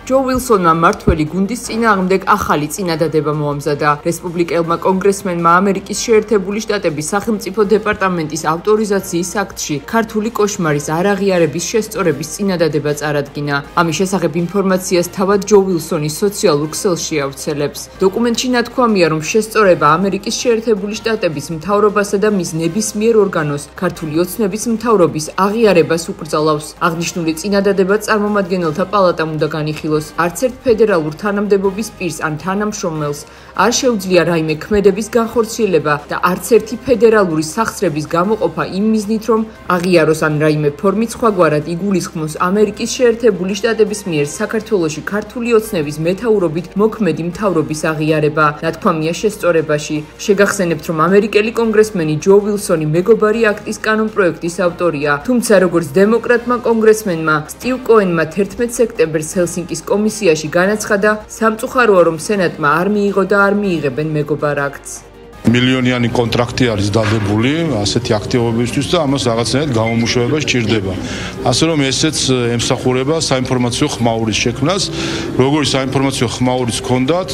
ჯო ვილსონმა მმართველი გუნდის წინააღმდეგ ახალი წინადადება მოამზადა. რესპუბლიკელმა კონგრესმენმა ამერიკის შეერთებული შტატების სახელმწიფო დეპარტამენტის ავტორიზაციის აქტში ქართული კოშმარის არაღიარების შესწორების წინადადება წარადგინა. ამის შესახებ ინფორმაციას თავად ჯო ვილსონის სოციალურ ქსელში ავრცელებს. დოკუმენტში ნათქვამია, რომ შესწორება ამერიკის შეერთებული შტატების მთავრობასა და მის ნებისმიერ ორგანოს ქართული ოცნების მთავრობის აღიარებას უკრძალავს. აღნიშნული წინადადება წარმომადგენელთა პალატამ უნდა განიხილოს. არც ერთ ფედერალურ თანამდებობის პირს ან თანამშრომელს არ შეუძლია რაიმე ქმედების განხორციელება და არც ერთი ფედერალური სახსრების გამოყოფა იმ მიზნით, რომ აღიაროს ან რაიმე ფორმით სხვაგვარად იგულისხმოს ამერიკის შეერთებული შტატების მიერ საქართველოში ქართული ოცნების მეთაურობით მოქმედი მთავრობის აღიარება. ნათქვამია შესწორებაში. შეგახსენებთ, რომ ამერიკელი კონგრესმენი ჯო ვილსონი მეგობარი აქტის კანონპროექტის ავტორია, თუმცა როგორც დემოკრატმა კონგრესმენმა სტივ კოენმა 11 სექტემბერს ჰელსინკის კომისიაში განაცხადა, სამწუხაროა, რომ სენატმა არ მიიღო და არ მიიღებენ მეგობარ აქტს. მილიონიანი კონტრაქტი არის დადებული ასეთი აქტივობებისთვის და ამას რაღაცნაირად გამომუშავება სჭირდება. ასე რომ ესეც ემსახურება საინფორმაციო ხმაურის შექმნას, როგორც საინფორმაციო ხმაურის ჰქონდათ,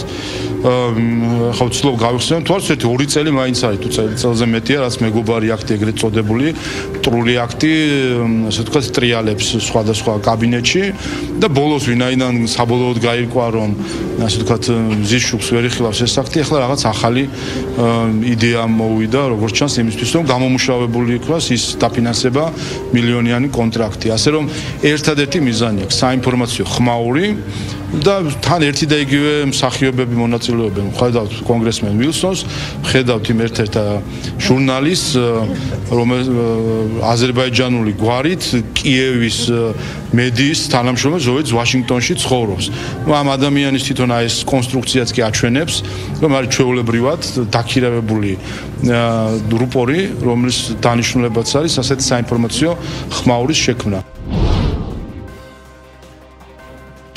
ხო ვცდილობ გავიხსენოთ, თორს ერთი 2 წელი მაინც არის, თუ წელზე მეტია, რაც მეგობარი აქტი ეგრეთ წოდებული, ტრული აქტი, ასე ვთქვათ, ტრიალებს სხვადასხვა კაბინეტში და ბოლოს ვინაიდან საბოლოოდ გაირკვა, რომ ასე ვთქვათ, მზის შუქს ვერ იხილავს ეს აქტი, ახლა რაღაც ახალი იდეა მოვიდა, როგორც ჩანს, იმისთვის, რომ გამომუშავებული იქნას ის დაფინანსება მილიონიანი კონტრაქტი. ასე რომ ერთადერთი მიზანი აქვს საინფორმაციო ხმაური და თან ერთი და იგივე მსახიობები მონაწილეობენ. ხედავთ კონგრესმენ ვილსონს, ხედავთ იმ ერთ-ერთ ჟურნალისტს, რომელიც აზერბაიჯანული გვარით კიევის მედიის თანამშრომელი, რომელიც ვაშინგტონში ცხოვრობს. ამ ადამიანის თვითონ ეს კონსტრუქციაც კი აჩვენებს, რომ არის ჩვეულებრივად დაქირავებული რუპორი, რომლის დანიშნულებაც არის ასეთი საინფორმაციო ხმაურის შექმნა.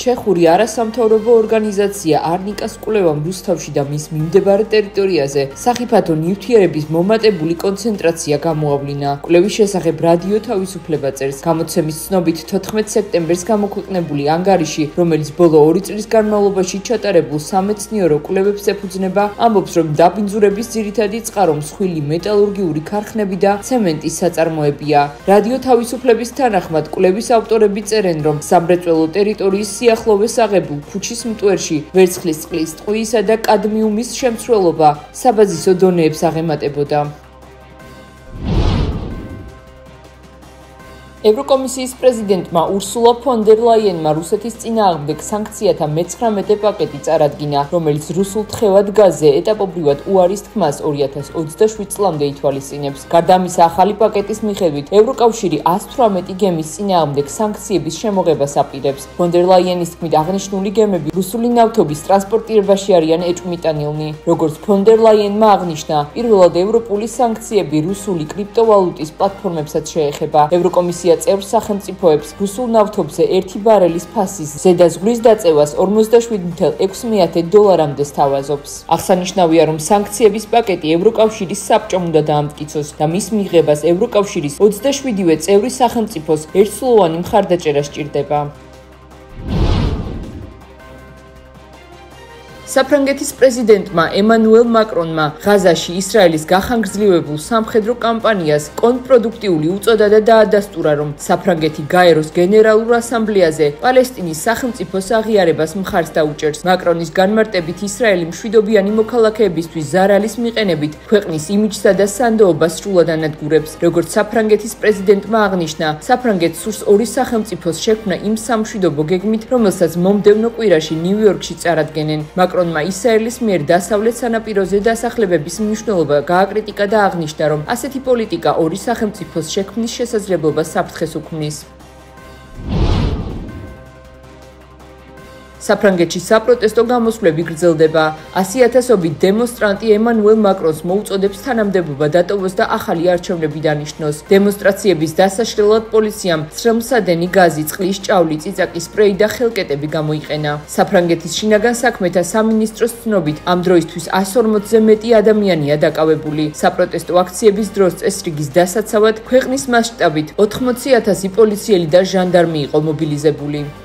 ჩეხური არასამთავრობო ორგანიზაცია არნიკას კვლევამ რუსთავში და მის მიმდებარე ტერიტორიაზე სახიფათო ნივთიერების მომატებული კონცენტრაცია გამოავლინა. კვლევის შესახებ რადიო თავისუფლება წერს. გამოცემის ცნობით 14 სექტემბერს გამოქვეყნებული ანგარიში, რომელიც ბოლო 2 წლის განმავლობაში ჩატარებულ სამეცნიერო კვლევებს ეფუძნება, ამბობს, რომ დაბინძურების ძირითადი წყარო მსხვილი მეტალურგიული ქარხნები და ცემენტის საწარმოებია. რადიო თავისუფლების თანახმად კვლევის ავტორები წერენ, რომ სამრეწველო ტერიტორიის ახლოვეს აღებულ ქუჩის მტვერში ვერცხლის წყლის ტყვიისა და კადმიუმის შემცველობა საბაზისო დონეებს აღემატებოდა. ევროკომისიის პრეზიდენტმა ურსულა ფონ დერ ლაიენმა რუსეთის წინააღმდეგ სანქციათა მე-19 პაკეტი წარადგინა, რომელიც რუსულ თხევად გაზზე ეტაპობრივად უარის თქმას 2027 წლამდე ითვალისწინებს. გარდა ამისა, ახალი პაკეტის მიხედვით ევროკავშირი 118 გემის წინააღმდეგ სანქციების შემოღებას აპირებს. ფონ დერ ლაიენის თქმით, აღნიშნული გემები რუსული ნავთობის ტრანსპორტირებაში არიან ეჭვმიტანილნი. როგორც ფონ დერ ლაიენმა აღნიშნა, პირველად ევროპული სანქციები რუსული კრიპტოვალუტის პლატფორმებსაც შეეხება. ევროკომისია წევრ სახელმწიფოებს რუსულ ნავთობზე 1 ბარელის ფასის ზედაზღვრის დაწევას $40.6 სთავაზობს. აღსანიშნავია, რომ სანქციების პაკეტი ევროკავშირის საბჭომ უნდა დაამტკიცოს და მის მიღებას ევროკავშირის 27-ვე წევრი სახელმწიფოს ერთსულოვანი მხარდაჭერა სჭირდება. საფრანგეთის პრეზიდენტმა ემანუელ მაკრონმა ღაზაში ისრაელის გახანგრძლივებულ სამხედრო კამპანიას კონტრპროდუქტიული უწოდა და დაადასტურა, რომ საფრანგეთი გაეროს გენერალურ ასამბლეაზე პალესტინის სახელმწიფოს აღიარებას მხარს დაუჭერს. მაკრონის განმარტებით, ისრაელი მშვიდობიანი მოქალაქეებისთვის ზარალის მიყენებით ქვეყნის იმიჯსა და სანდოობას სრულად ანადგურებს. როგორც საფრანგეთის პრეზიდენტმა აღნიშნა, საფრანგეთს სურს ორი სახელმწიფოს შექმნა იმ სამშვიდობო გეგმით, რომელსაც მომდევნო კვირაში ნიუ-იორკში წარადგენენ. მაკრონმა ისრაელის მიერ დასავლეთ სანაპიროზე დასახლებების მნიშვნელობა გააკრიტიკა და აღნიშნა, რომ ასეთი პოლიტიკა ორი სახელმწიფოს შექმნის შესაძლებლობას საფრთხეს უქმნის. საფრანგეთში საპროტესტო გამოსვლები გრძელდება. 100,000-ობით დემონსტრანტი ემანუელ მაკრონს მოუწოდებს თანამდებობა დატოვოს და ახალი არჩევნები დანიშნოს. დემონსტრაციების დასაშლელად პოლიციამ ცრემლსადენი გაზი, წყლის ჭავლი, წიწაკის სპრეი და ხელკეტები გამოიყენა. საფრანგეთის შინაგან საქმეთა სამინისტროს ცნობით, ამ დროისთვის 140-ზე მეტი ადამიანია დაკავებული. საპროტესტო აქციების დროს წესრიგის დასაცავად ქვეყნის მასშტაბით 80,000 პოლიციელი და ჟანდარმი იყო მობილიზებული.